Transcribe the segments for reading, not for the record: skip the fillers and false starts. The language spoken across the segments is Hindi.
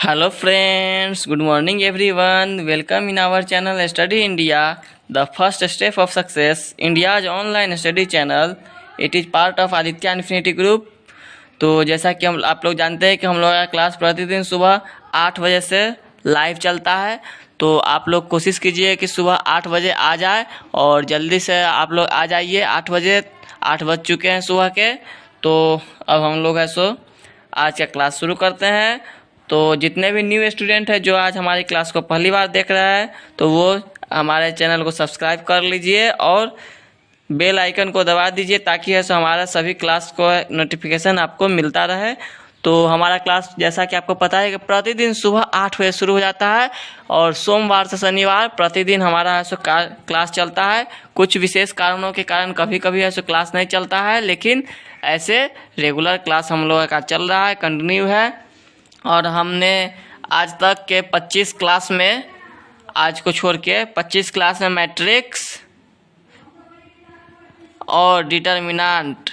Hello friends, good morning everyone. Welcome in our channel Study India, the first step of success, India's online study channel. It is part of Aditya infinity group. तो जैसा कि हम आप लोग जानते हैं कि हम लोग का क्लास प्रतिदिन सुबह 8 बजे से लाइव चलता है। तो आप लोग कोशिश कीजिए कि सुबह 8 बजे आ जाए और जल्दी से आप लोग आ जाइए। 8 बजे 8 बज चुके हैं सुबह के। तो अब हम लोग है सो आज का क्लास शुरू करते हैं। तो जितने भी न्यू स्टूडेंट हैं जो आज हमारी क्लास को पहली बार देख रहा है तो वो हमारे चैनल को सब्सक्राइब कर लीजिए और बेल आइकन को दबा दीजिए ताकि ऐसा हमारा सभी क्लास को नोटिफिकेशन आपको मिलता रहे। तो हमारा क्लास जैसा कि आपको पता है कि प्रतिदिन सुबह 8 बजे शुरू हो जाता है और सोमवार से शनिवार प्रतिदिन हमारा ऐसा क्लास चलता है। कुछ विशेष कारणों के कारण कभी कभी ऐसा क्लास नहीं चलता है, लेकिन ऐसे रेगुलर क्लास हम लोगों का चल रहा है, कंटिन्यू है। और हमने आज तक के 25 क्लास में, आज को छोड़ के 25 क्लास में मैट्रिक्स और डिटर्मिनेंट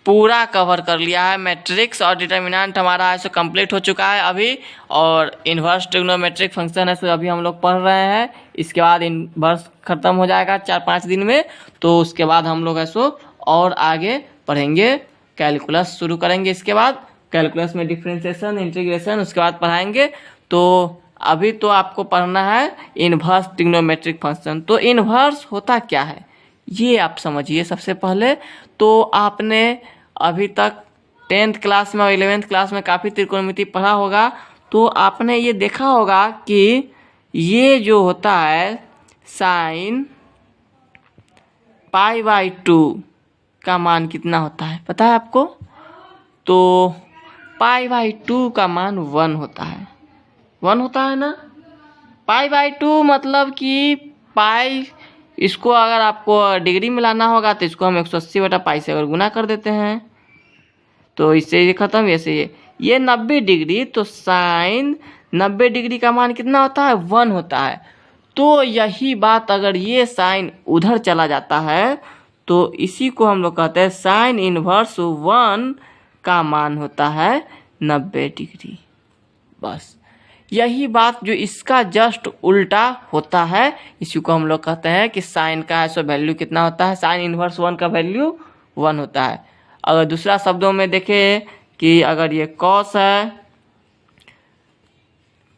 पूरा कवर कर लिया है। मैट्रिक्स और डिटर्मिनेंट हमारा ऐसे कंप्लीट हो चुका है अभी। और इन्वर्स ट्रिग्नोमेट्रिक फंक्शन है सो अभी हम लोग पढ़ रहे हैं। इसके बाद इन्वर्स ख़त्म हो जाएगा 4-5 दिन में। तो उसके बाद हम लोग ऐसो और आगे पढ़ेंगे, कैलकुलस शुरू करेंगे। इसके बाद कैलकुलस में डिफरेंशिएशन, इंटीग्रेशन उसके बाद पढ़ाएंगे। तो अभी तो आपको पढ़ना है इन्वर्स ट्रिग्नोमेट्रिक फंक्शन। तो इन्वर्स होता क्या है ये आप समझिए सबसे पहले। तो आपने अभी तक 10th क्लास में और 11th क्लास में काफ़ी त्रिकोणमिति पढ़ा होगा। तो आपने ये देखा होगा कि ये जो होता है साइन π/2 का मान कितना होता है पता है आपको? तो π/2 का मान 1 होता है। 1 होता है ना। π/2 मतलब कि पाई, इसको अगर आपको डिग्री में लाना होगा तो इसको हम 180/π से अगर गुना कर देते हैं तो इससे ये खत्म। ऐसे ये 90 डिग्री, तो साइन 90 डिग्री का मान कितना होता है? 1 होता है। तो यही बात अगर ये साइन उधर चला जाता है तो इसी को हम लोग कहते हैं साइन इनवर्स 1 का मान होता है 90 डिग्री। बस यही बात जो इसका जस्ट उल्टा होता है इसी को हम लोग कहते हैं कि साइन का ऐसा वैल्यू कितना होता है। साइन इनवर्स 1 का वैल्यू 1 होता है। अगर दूसरा शब्दों में देखें कि अगर ये कॉस है,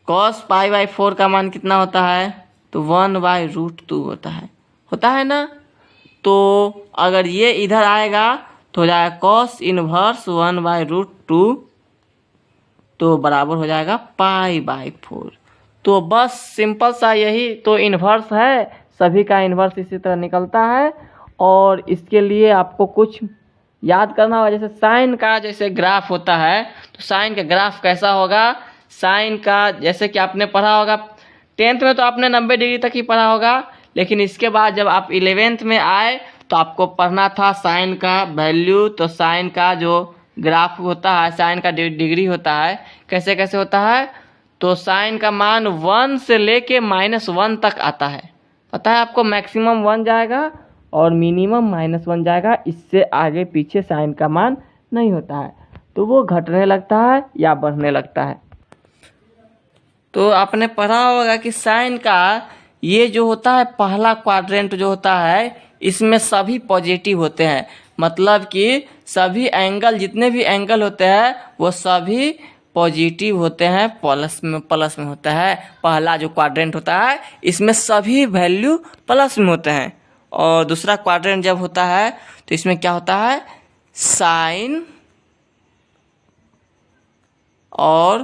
कॉस π/4 का मान कितना होता है? तो 1/√2 होता है ना। तो अगर ये इधर आएगा तो हो जाएगा कॉस इनवर्स 1/√2 तो बराबर हो जाएगा π/4। तो बस सिंपल सा यही तो इन्वर्स है। सभी का इन्वर्स इसी तरह निकलता है। और इसके लिए आपको कुछ याद करना होगा। जैसे साइन का जैसे ग्राफ होता है तो साइन का ग्राफ कैसा होगा? साइन का जैसे कि आपने पढ़ा होगा 10th में तो आपने 90 डिग्री तक ही पढ़ा होगा, लेकिन इसके बाद जब आप 11th में आए तो आपको पढ़ना था साइन का वैल्यू। तो साइन का जो ग्राफ होता है, साइन का डिग्री होता है, कैसे कैसे होता है? तो साइन का मान 1 से लेके -1 तक आता है। पता है आपको? मैक्सिमम 1 जाएगा और मिनिमम -1 जाएगा। इससे आगे पीछे साइन का मान नहीं होता है। तो वो घटने लगता है या बढ़ने लगता है। तो आपने पढ़ा होगा कि साइन का ये जो होता है पहला क्वाड्रेंट जो होता है इसमें सभी पॉजिटिव होते हैं। मतलब कि सभी एंगल, जितने भी एंगल होते हैं वो सभी पॉजिटिव होते हैं, प्लस में होता है। पहला जो क्वाड्रेंट होता है इसमें सभी वैल्यू प्लस में होते हैं। और दूसरा क्वाड्रेंट जब होता है तो इसमें क्या होता है? साइन और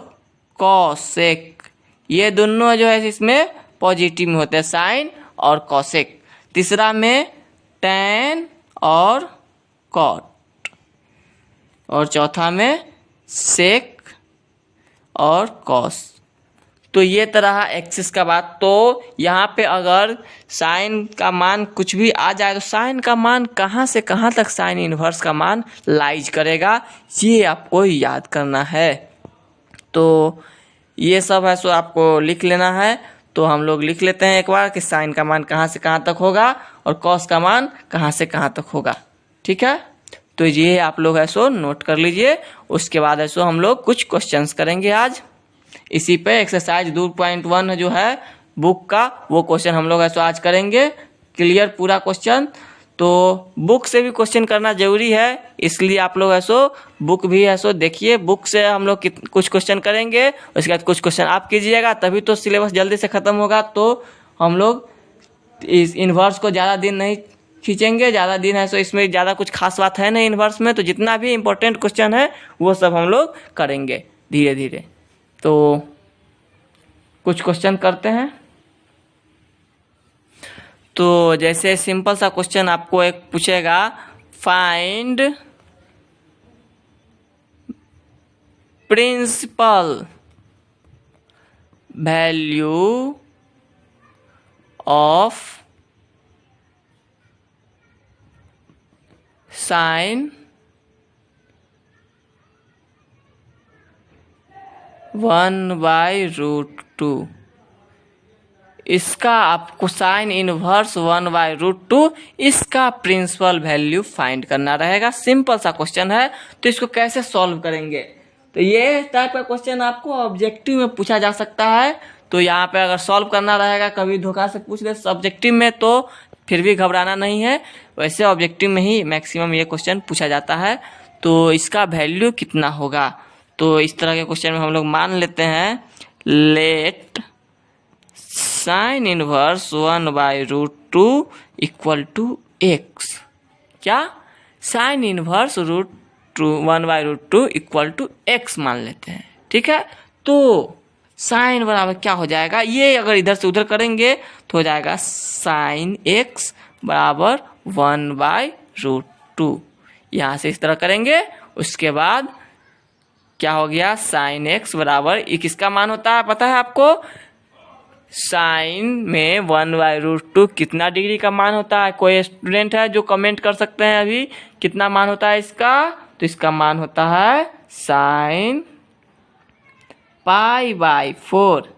कॉसेक, ये दोनों जो है इसमें पॉजिटिव में होते हैं, साइन और कॉसेक। तीसरा में टैन और कॉट, और चौथा में सेक और कॉस। तो ये तरह एक्सिस का बात। तो यहाँ पे अगर साइन का मान कुछ भी आ जाए तो साइन का मान कहाँ से कहाँ तक साइन इनवर्स का मान लाइज करेगा, ये आपको याद करना है। तो ये सब है सो आपको लिख लेना है। तो हम लोग लिख लेते हैं एक बार कि साइन का मान कहाँ से कहाँ तक होगा और कॉस का मान कहाँ से कहाँ तक होगा। ठीक है। तो ये आप लोग ऐसो नोट कर लीजिए। उसके बाद ऐसो हम लोग कुछ क्वेश्चंस करेंगे आज इसी पे। एक्सरसाइज 2.1 जो है बुक का, वो क्वेश्चन हम लोग ऐसो आज करेंगे क्लियर पूरा क्वेश्चन। तो बुक से भी क्वेश्चन करना जरूरी है, इसलिए आप लोग ऐसो बुक भी ऐसो देखिए। बुक से हम लोग कुछ क्वेश्चन करेंगे, उसके बाद कुछ क्वेश्चन आप कीजिएगा, तभी तो सिलेबस जल्दी से ख़त्म होगा। तो हम लोग इस इन्वर्स को ज़्यादा दिन नहीं खींचेंगे, ज़्यादा दिन है सो इसमें ज़्यादा कुछ खास बात है नहीं इन्वर्स में। तो जितना भी इम्पोर्टेंट क्वेश्चन है वो सब हम लोग करेंगे धीरे धीरे। तो कुछ क्वेश्चन करते हैं। तो जैसे सिंपल सा क्वेश्चन आपको एक पूछेगा, find principal value of sine 1/√2। इसका आपको साइन इनवर्स 1/√2 इसका प्रिंसिपल वैल्यू फाइंड करना रहेगा। सिंपल सा क्वेश्चन है। तो इसको कैसे सॉल्व करेंगे, तो ये टाइप का क्वेश्चन आपको ऑब्जेक्टिव में पूछा जा सकता है। तो यहाँ पे अगर सॉल्व करना रहेगा, कभी धोखा से पूछ दे सब्जेक्टिव में, तो फिर भी घबराना नहीं है। वैसे ऑब्जेक्टिव में ही मैक्सिमम ये क्वेश्चन पूछा जाता है। तो इसका वैल्यू कितना होगा, तो इस तरह के क्वेश्चन में हम लोग मान लेते हैं, let sine inverse 1/√2 equal to x. क्या, sine inverse √2 1/√2 equal to x मान लेते हैं। ठीक है, तो साइन बराबर क्या हो जाएगा, ये अगर इधर से उधर करेंगे तो हो जाएगा साइन एक्स बराबर 1/√2। यहाँ से इस तरह करेंगे, उसके बाद क्या हो गया, साइन एक्स बराबर किसका मान होता है पता है आपको, साइन में 1/√2 कितना डिग्री का मान होता है। कोई स्टूडेंट है जो कमेंट कर सकते हैं अभी कितना मान होता है इसका, तो इसका मान होता है साइन π/4।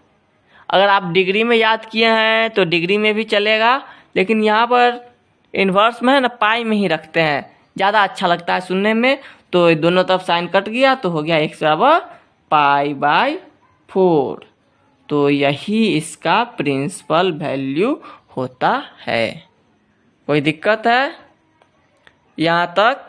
अगर आप डिग्री में याद किए हैं तो डिग्री में भी चलेगा, लेकिन यहाँ पर इन्वर्स में है ना, पाई में ही रखते हैं, ज़्यादा अच्छा लगता है सुनने में। तो दोनों तरफ साइन कट गया तो हो गया x बराबर π/4। तो यही इसका प्रिंसिपल वैल्यू होता है। कोई दिक्कत है यहाँ तक?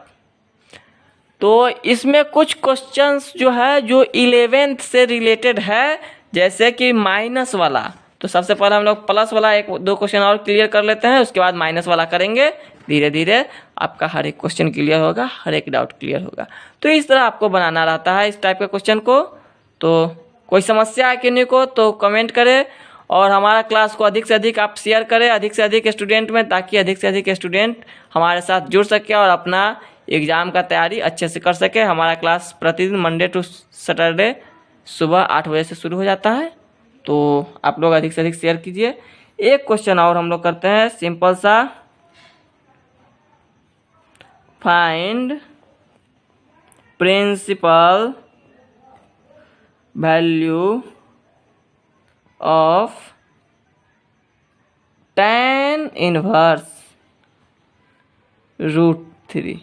तो इसमें कुछ क्वेश्चंस जो है जो 11th से रिलेटेड है, जैसे कि माइनस वाला। तो सबसे पहले हम लोग प्लस वाला 1-2 क्वेश्चन और क्लियर कर लेते हैं, उसके बाद माइनस वाला करेंगे। धीरे धीरे आपका हर एक क्वेश्चन क्लियर होगा, हर एक डाउट क्लियर होगा। तो इस तरह आपको बनाना रहता है इस टाइप के क्वेश्चन को। तो कोई समस्या है किन्हीं को तो कमेंट करें, और हमारा क्लास को अधिक से अधिक आप शेयर करें अधिक से अधिक स्टूडेंट में, ताकि अधिक से अधिक स्टूडेंट हमारे साथ जुड़ सके और अपना एग्ज़ाम का तैयारी अच्छे से कर सके। हमारा क्लास प्रतिदिन मंडे टू सैटरडे सुबह 8 बजे से शुरू हो जाता है। तो आप लोग अधिक से अधिक शेयर कीजिए। एक क्वेश्चन और हम लोग करते हैं सिंपल सा, find principal value of tan inverse √3।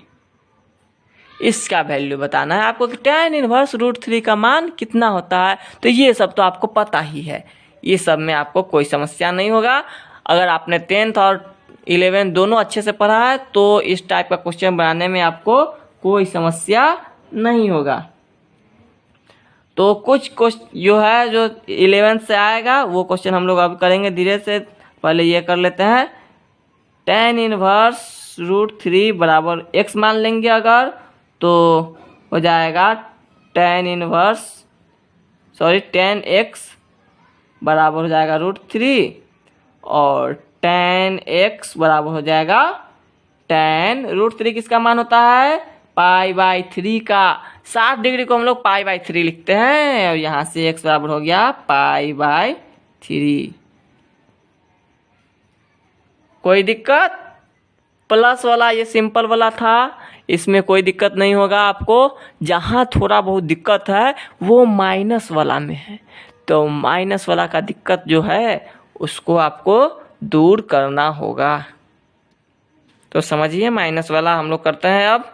इसका वैल्यू बताना है आपको कि tan इनवर्स √3 का मान कितना होता है। तो ये सब तो आपको पता ही है, ये सब में आपको कोई समस्या नहीं होगा। अगर आपने 10th और 11th दोनों अच्छे से पढ़ा है तो इस टाइप का क्वेश्चन बनाने में आपको कोई समस्या नहीं होगा। तो कुछ क्वेश्चन जो है जो 11th से आएगा वो क्वेश्चन हम लोग अब करेंगे धीरे से। पहले ये कर लेते हैं, tan इनवर्स √3 बराबर x मान लेंगे अगर, तो हो जाएगा tan x बराबर हो जाएगा √3, और tan x बराबर हो जाएगा tan √3 किसका मान होता है, π/3 का। 60 डिग्री को हम लोग π/3 लिखते हैं, और यहाँ से x बराबर हो गया π/3। कोई दिक्कत? प्लस वाला ये सिंपल वाला था, इसमें कोई दिक्कत नहीं होगा आपको। जहाँ थोड़ा बहुत दिक्कत है वो माइनस वाला में है। तो माइनस वाला का दिक्कत जो है उसको आपको दूर करना होगा। तो समझिए माइनस वाला हम लोग करते हैं अब।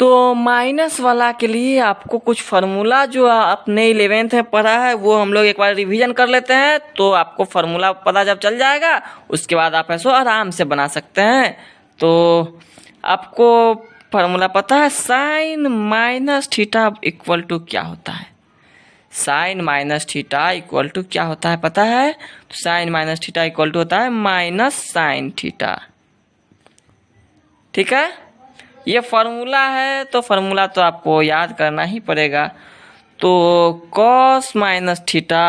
तो माइनस वाला के लिए आपको कुछ फार्मूला जो आपने 11th में पढ़ा है वो हम लोग एक बार रिवीजन कर लेते हैं, तो आपको फार्मूला पता जब चल जाएगा उसके बाद आप ऐसा आराम से बना सकते हैं। तो आपको फार्मूला पता है sine minus theta equal to क्या होता है? Sine minus theta equal to क्या होता है पता है? तो sine minus theta equal to होता है माइनस साइन थीटा। ठीक है, ये फार्मूला है, तो फार्मूला तो आपको याद करना ही पड़ेगा। तो कॉस माइनस थीटा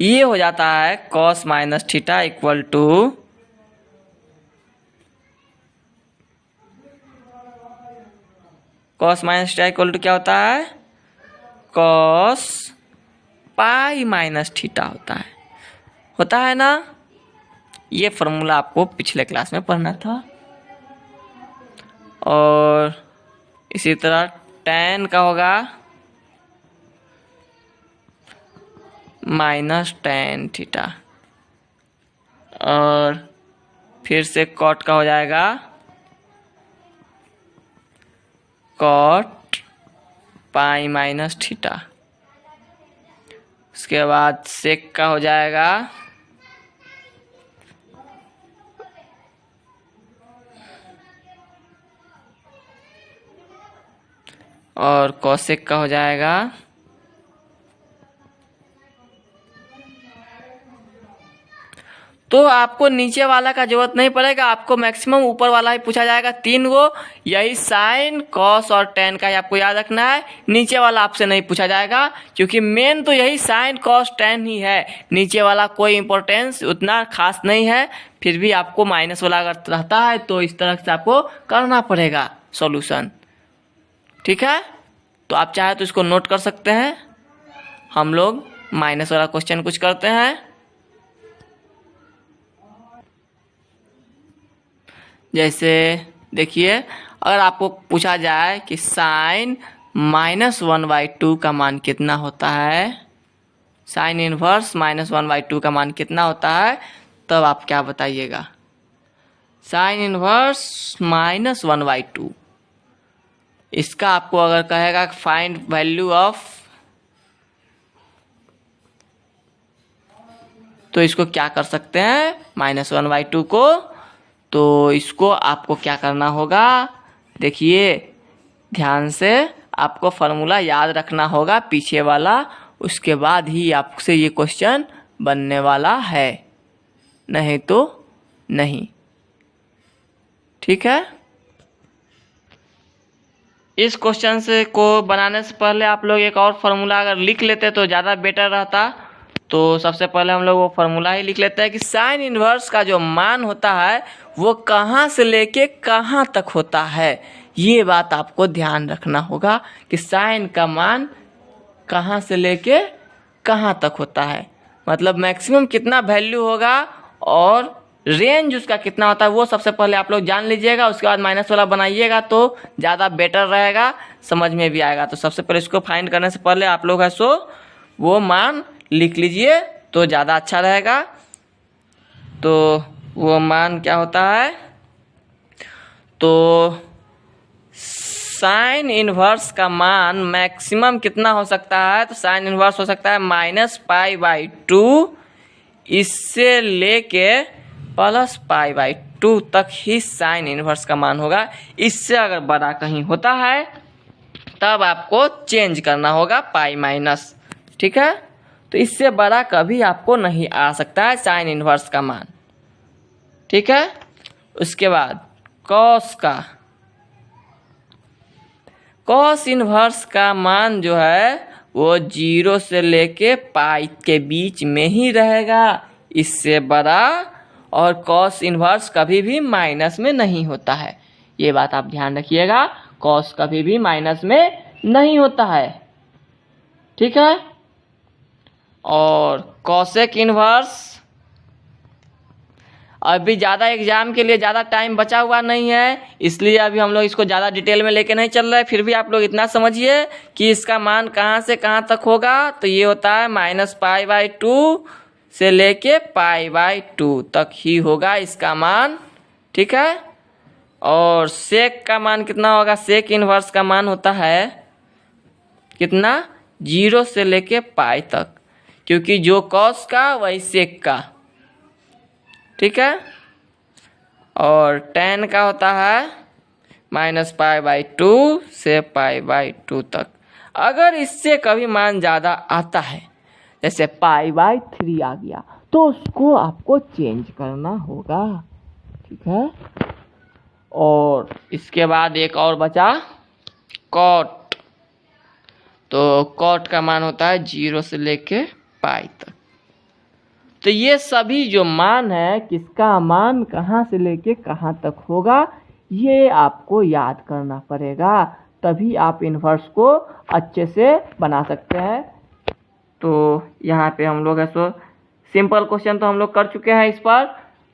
ये हो जाता है cos minus theta equal to cos minus theta equal to क्या होता है? कॉस पाई माइनस थीटा होता है ना। ये फार्मूला आपको पिछले क्लास में पढ़ना था। और इसी तरह tan का होगा माइनस tan थीटा, और फिर से cot का हो जाएगा cot पाई माइनस थीटा। उसके बाद sec का हो जाएगा और cosec का हो जाएगा तो आपको नीचे वाला का जरूरत नहीं पड़ेगा, आपको मैक्सिमम ऊपर वाला ही पूछा जाएगा 3 गो। यही साइन कॉस और tan का ही आपको याद रखना है, नीचे वाला आपसे नहीं पूछा जाएगा, क्योंकि मेन तो यही साइन कॉस tan ही है। नीचे वाला कोई इंपॉर्टेंस उतना खास नहीं है, फिर भी आपको माइनस वाला अगर रहता है तो इस तरह से आपको करना पड़ेगा सॉल्यूशन। ठीक है, तो आप चाहे तो इसको नोट कर सकते हैं। हम लोग माइनस वाला क्वेश्चन कुछ करते हैं। जैसे देखिए, अगर आपको पूछा जाए कि साइन -1/2 का मान कितना होता है, साइन इनवर्स -1/2 का मान कितना होता है, तब आप क्या बताइएगा? साइन इनवर्स -1/2, इसका आपको अगर कहेगा फाइंड वैल्यू ऑफ, तो इसको क्या कर सकते हैं -1/2 को? तो इसको आपको क्या करना होगा, देखिए ध्यान से, आपको फार्मूला याद रखना होगा पीछे वाला, उसके बाद ही आपसे ये क्वेश्चन बनने वाला है, नहीं तो नहीं। ठीक है, इस क्वेश्चन से को बनाने से पहले आप लोग एक और फार्मूला अगर लिख लेते तो ज़्यादा बेटर रहता। तो सबसे पहले हम लोग वो फार्मूला ही लिख लेते हैं कि साइन इनवर्स का जो मान होता है वो कहाँ से लेके कहाँ तक होता है। ये बात आपको ध्यान रखना होगा कि साइन का मान कहाँ से लेके कहाँ तक होता है, मतलब मैक्सिमम कितना वैल्यू होगा और रेंज उसका कितना होता है, वो सबसे पहले आप लोग जान लीजिएगा। उसके बाद माइनस वाला बनाइएगा तो ज़्यादा बेटर रहेगा, समझ में भी आएगा। तो सबसे पहले इसको फाइंड करने से पहले आप लोग है सो वो मान लिख लीजिए तो ज़्यादा अच्छा रहेगा। तो वो मान क्या होता है, तो साइन इनवर्स का मान मैक्सिमम कितना हो सकता है, तो साइन इनवर्स हो सकता है -π/2, इससे लेके +π/2 तक ही साइन इनवर्स का मान होगा। इससे अगर बड़ा कहीं होता है तब आपको चेंज करना होगा π-। ठीक है, तो इससे बड़ा कभी आपको नहीं आ सकता है साइन इनवर्स का मान। ठीक है, उसके बाद कॉस इनवर्स का मान जो है वो 0 से लेके पाई के बीच में ही रहेगा, इससे बड़ा। और कॉस इनवर्स कभी भी माइनस में नहीं होता है, ये बात आप ध्यान रखिएगा, कॉस कभी भी माइनस में नहीं होता है। ठीक है, और कॉसेक इनवर्स अभी ज़्यादा एग्जाम के लिए ज़्यादा टाइम बचा हुआ नहीं है, इसलिए अभी हम लोग इसको ज़्यादा डिटेल में लेके नहीं चल रहे। फिर भी आप लोग इतना समझिए कि इसका मान कहाँ से कहाँ तक होगा, तो ये होता है -π/2 से लेके π/2 तक ही होगा इसका मान। ठीक है, और सेक का मान कितना होगा? सेक इनवर्स का मान होता है कितना? 0 से लेके पाई तक, क्योंकि जो कॉस का वही सेक का, ठीक है। और टेन का होता है -π/2 से π/2 तक। अगर इससे कभी मान ज़्यादा आता है, जैसे π/3 आ गया, तो उसको आपको चेंज करना होगा, ठीक है। और इसके बाद एक और बचा कॉट। तो कॉट का मान होता है 0 से लेके पाई तक। तो ये सभी जो मान है, किसका मान कहाँ से लेके कहाँ तक होगा, ये आपको याद करना पड़ेगा, तभी आप इन्वर्स को अच्छे से बना सकते हैं। तो यहाँ पे हम लोग ऐसो सिंपल क्वेश्चन तो हम लोग कर चुके हैं इस पर।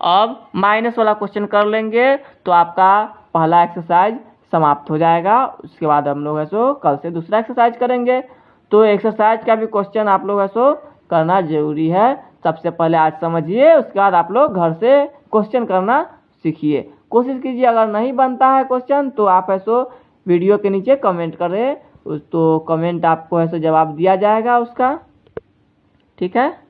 अब माइनस वाला क्वेश्चन कर लेंगे तो आपका पहला एक्सरसाइज समाप्त हो जाएगा। उसके बाद हम लोग ऐसो कल से दूसरा एक्सरसाइज करेंगे। तो एक्सरसाइज का भी क्वेश्चन आप लोग ऐसो करना जरूरी है। सबसे पहले आज समझिए, उसके बाद आप लोग घर से क्वेश्चन करना सीखिए। कोशिश कीजिए, अगर नहीं बनता है क्वेश्चन तो आप ऐसो वीडियो के नीचे कमेंट करें, तो कमेंट आपको ऐसे जवाब दिया जाएगा उसका, ठीक है।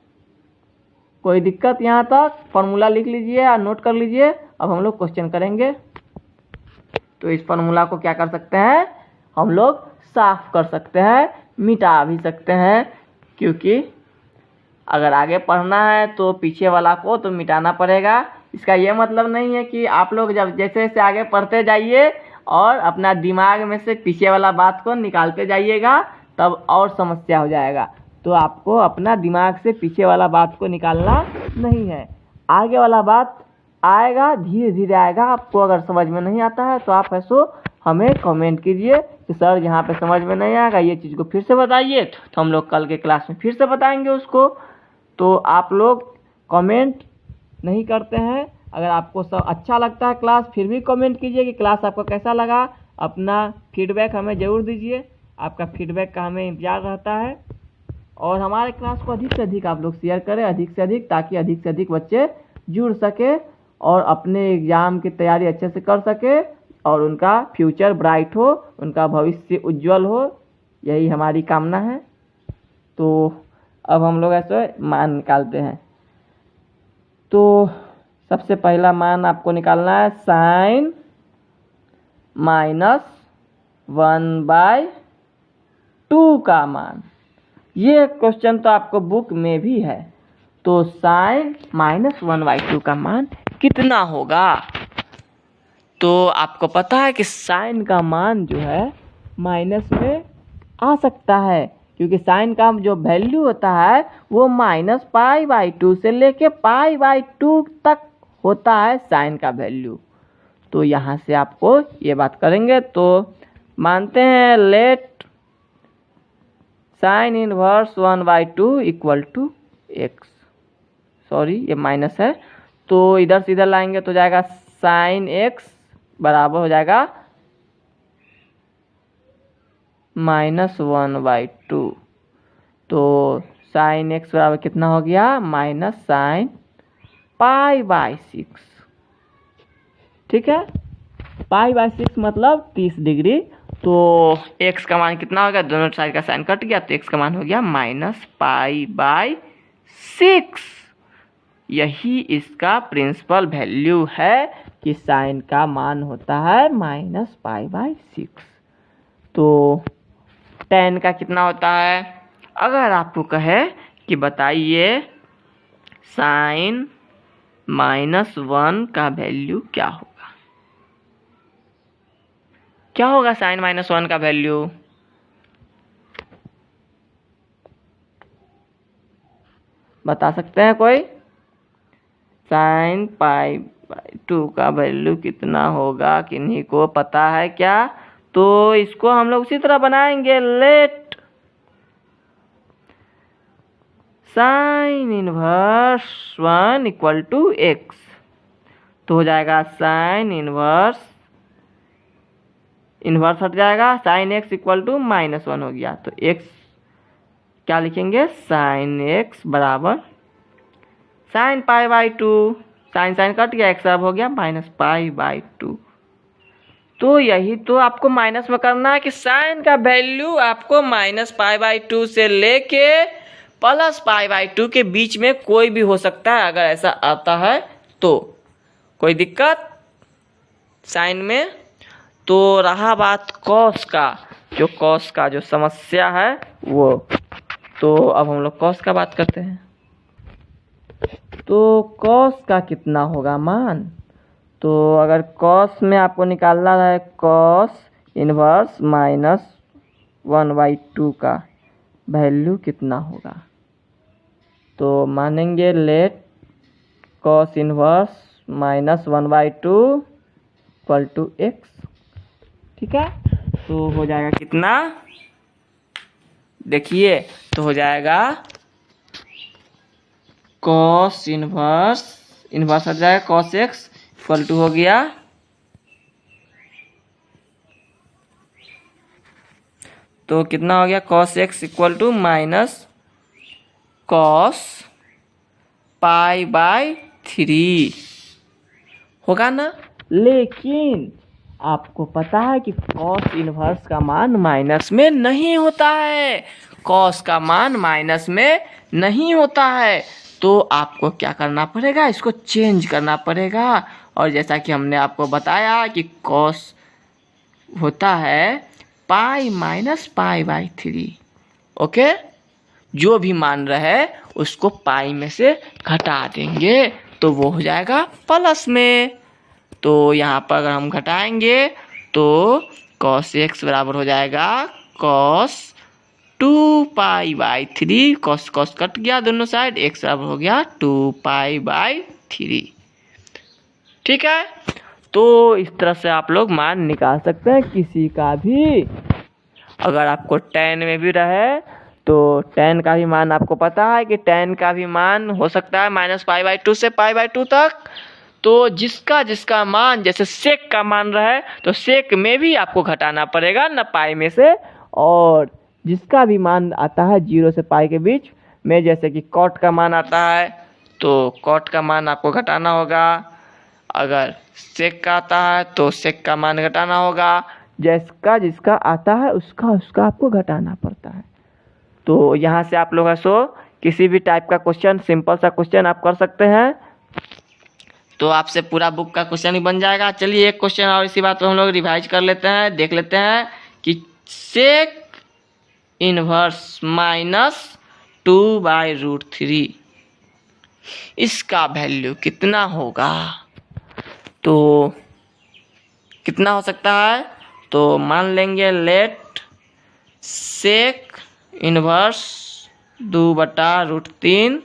कोई दिक्कत यहाँ तक? फॉर्मूला लिख लीजिए और नोट कर लीजिए। अब हम लोग क्वेश्चन करेंगे। तो इस फॉर्मूला को क्या कर सकते हैं, हम लोग साफ कर सकते हैं, मिटा भी सकते हैं, क्योंकि अगर आगे पढ़ना है तो पीछे वाला को तो मिटाना पड़ेगा। इसका ये मतलब नहीं है कि आप लोग जब जैसे जैसे आगे पढ़ते जाइए और अपना दिमाग में से पीछे वाला बात को निकालते जाइएगा, तब और समस्या हो जाएगा। तो आपको अपना दिमाग से पीछे वाला बात को निकालना नहीं है, आगे वाला बात आएगा, धीरे धीरे आएगा। आपको अगर समझ में नहीं आता है तो आप ऐसो हमें कमेंट कीजिए कि सर यहाँ पे समझ में नहीं आएगा, ये चीज़ को फिर से बताइए, तो हम लोग कल के क्लास में फिर से बताएंगे उसको। तो आप लोग कमेंट नहीं करते हैं। अगर आपको सब अच्छा लगता है क्लास, फिर भी कमेंट कीजिए कि क्लास आपको कैसा लगा। अपना फीडबैक हमें ज़रूर दीजिए, आपका फीडबैक का हमें इंतजार रहता है। और हमारे क्लास को अधिक से अधिक आप लोग शेयर करें, अधिक से अधिक, ताकि अधिक से अधिक बच्चे जुड़ सके और अपने एग्ज़ाम की तैयारी अच्छे से कर सके और उनका फ्यूचर ब्राइट हो, उनका भविष्य उज्जवल हो, यही हमारी कामना है। तो अब हम लोग ऐसे मान निकालते हैं। तो सबसे पहला मान आपको निकालना है sin -1/2 का मान। ये क्वेश्चन तो आपको बुक में भी है। तो sin -1/2 का मान कितना होगा? तो आपको पता है कि साइन का मान जो है माइनस में आ सकता है, क्योंकि साइन का जो वैल्यू होता है वो -π/2 से लेके π/2 तक होता है साइन का वैल्यू। तो यहाँ से आपको ये बात करेंगे। तो मानते हैं let sine inverse 1/2 equal to x। Sorry, ये माइनस है, तो इधर से इधर लाएंगे तो जाएगा साइन x बराबर हो जाएगा -1/2। तो साइन x बराबर कितना हो गया? -sin π/6, ठीक है। π/6 मतलब 30 डिग्री। तो x का मान कितना हो गया? दोनों साइड का साइन कट गया, तो x का मान हो गया -π/6। यही इसका प्रिंसिपल वैल्यू है कि साइन का मान होता है -π/6। तो tan का कितना होता है? अगर आपको कहे कि बताइए साइन -1 का वैल्यू क्या होगा, क्या होगा साइन -1 का वैल्यू? बता सकते हैं कोई? साइन π/2 का वैल्यू कितना होगा, किन्हीं को पता है क्या? तो इसको हम लोग उसी तरह बनाएंगे, let sine inverse 1 equal to x। तो हो जाएगा साइन इनवर्स हट जाएगा, साइन x इक्वल टू -1 हो गया। तो x क्या लिखेंगे? साइन x बराबर साइन π/2, साइन कट गया, x अब हो गया -π/2। तो यही तो आपको माइनस में करना है कि साइन का वैल्यू आपको -π/2 से लेके +π/2 के बीच में कोई भी हो सकता है। अगर ऐसा आता है तो कोई दिक्कत साइन में। तो रहा बात कॉस का, जो समस्या है वो, तो अब हम लोग कॉस का बात करते हैं। तो कॉस का कितना होगा मान, तो अगर कॉस में आपको निकालना है कॉस इनवर्स -1/2 का वैल्यू कितना होगा, तो मानेंगे लेट कॉस इनवर्स -1/2 = x। ठीक है, तो हो जाएगा कितना, देखिए तो हो जाएगा कॉस इनवर्स आ जाएगा कॉस x = हो गया, तो कितना हो गया कॉस x = -cos π/3 होगा ना। लेकिन आपको पता है कि कॉस इनवर्स का मान माइनस में नहीं होता है, कॉस का मान माइनस में नहीं होता है। तो आपको क्या करना पड़ेगा, इसको चेंज करना पड़ेगा। और जैसा कि हमने आपको बताया कि कॉस होता है पाई -π/3। ओके, जो भी मान रहे उसको पाई में से घटा देंगे तो वो हो जाएगा प्लस में। तो यहाँ पर अगर हम घटाएंगे तो cos x बराबर हो जाएगा cos 2π/3, cos कट गया दोनों साइड, x बराबर हो गया 2π/3। ठीक है, तो इस तरह से आप लोग मान निकाल सकते हैं किसी का भी। अगर आपको tan में भी रहे तो tan का भी मान आपको पता है कि tan का भी मान हो सकता है -π/2 से π/2 तक। तो जिसका मान, जैसे sec का मान रहे तो sec में भी आपको घटाना पड़ेगा ना पाई में से, और जिसका भी मान आता है 0 से पाई के बीच में, जैसे कि cot का मान आता है तो cot का मान आपको घटाना होगा। अगर sec का आता है तो sec का मान घटाना होगा। जिसका आता है उसका आपको घटाना पड़ता है। तो यहाँ से आप लोग किसी भी टाइप का क्वेश्चन, सिंपल सा क्वेश्चन आप कर सकते हैं, तो आपसे पूरा बुक का क्वेश्चन ही बन जाएगा। चलिए एक क्वेश्चन और इसी बात पर हम लोग रिवाइज कर लेते हैं, देख लेते हैं कि सेक इनवर्स -2/√3 इसका वैल्यू कितना होगा। तो कितना हो सकता है, तो मान लेंगे लेट सेक इनवर्स 2/√3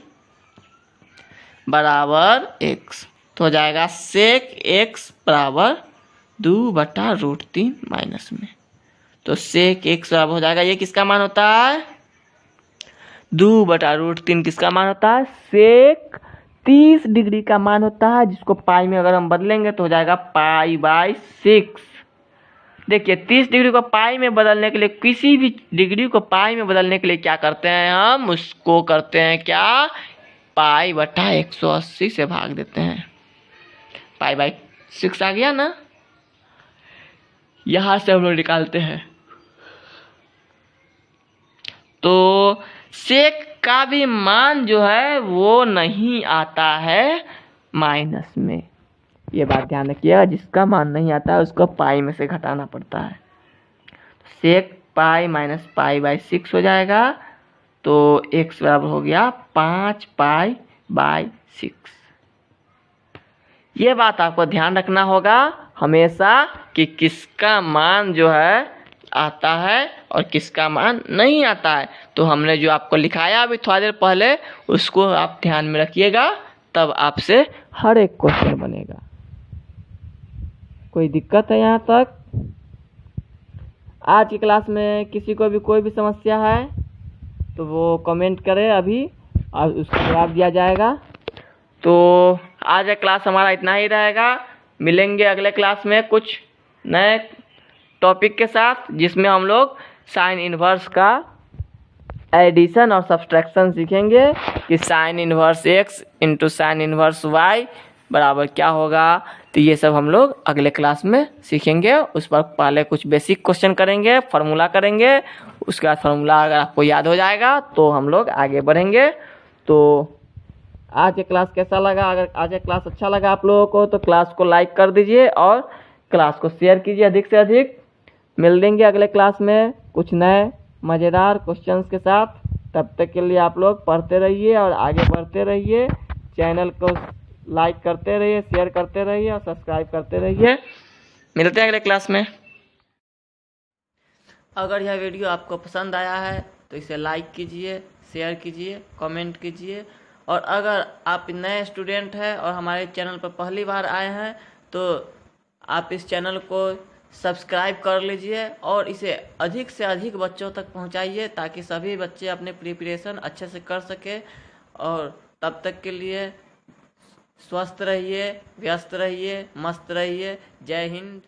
बराबर x, तो हो जाएगा सेक x बराबर 2/√3 माइनस में। तो सेक x बराबर हो जाएगा, ये किसका मान होता है 2/√3 किसका मान होता है, सेक 30 डिग्री का मान होता है, जिसको पाई में अगर हम बदलेंगे तो हो जाएगा π/6। देखिए 30 डिग्री को पाई में बदलने के लिए, किसी भी डिग्री को पाई में बदलने के लिए क्या करते हैं हम, उसको करते हैं क्या, π/180 से भाग देते हैं। π/6 आ गया ना, यहां से हम लोग निकालते हैं। तो सेक का भी मान जो है वो नहीं आता है माइनस में, ये बात ध्यान रखिएगा। जिसका मान नहीं आता है उसको पाई में से घटाना पड़ता है। सेक पाई -π/6 हो जाएगा, तो x बराबर हो गया 5π/6। ये बात आपको ध्यान रखना होगा हमेशा कि किसका मान जो है आता है और किसका मान नहीं आता है। तो हमने जो आपको लिखाया अभी थोड़ा देर पहले, उसको आप ध्यान में रखिएगा, तब आपसे हर एक क्वेश्चन बनेगा। कोई दिक्कत है यहाँ तक? आज की क्लास में किसी को भी कोई भी समस्या है तो वो कमेंट करे अभी, और उसका जवाब दिया जाएगा। तो आज का क्लास हमारा इतना ही रहेगा। मिलेंगे अगले क्लास में कुछ नए टॉपिक के साथ, जिसमें हम लोग साइन इनवर्स का एडिशन और सब्सट्रैक्शन सीखेंगे कि sine inverse x into sine inverse y बराबर क्या होगा, तो ये सब हम लोग अगले क्लास में सीखेंगे। उस पर पहले कुछ बेसिक क्वेश्चन करेंगे, फार्मूला करेंगे, उसके बाद फार्मूला अगर आपको याद हो जाएगा तो हम लोग आगे बढ़ेंगे। तो आज के क्लास कैसा लगा? अगर आज का क्लास अच्छा लगा आप लोगों को तो क्लास को लाइक कर दीजिए और क्लास को शेयर कीजिए अधिक से अधिक। मिल लेंगे अगले क्लास में कुछ नए मज़ेदार क्वेश्चंस के साथ। तब तक के लिए आप लोग पढ़ते रहिए और आगे बढ़ते रहिए। चैनल को लाइक करते रहिए, शेयर करते रहिए और सब्सक्राइब करते रहिए। मिलते हैं अगले क्लास में। अगर यह वीडियो आपको पसंद आया है तो इसे लाइक कीजिए, शेयर कीजिए, कमेंट कीजिए। और अगर आप नए स्टूडेंट हैं और हमारे चैनल पर पहली बार आए हैं तो आप इस चैनल को सब्सक्राइब कर लीजिए और इसे अधिक से अधिक बच्चों तक पहुंचाइए ताकि सभी बच्चे अपने प्रिपरेशन अच्छे से कर सके। और तब तक के लिए स्वस्थ रहिए, व्यस्त रहिए, मस्त रहिए। जय हिंद,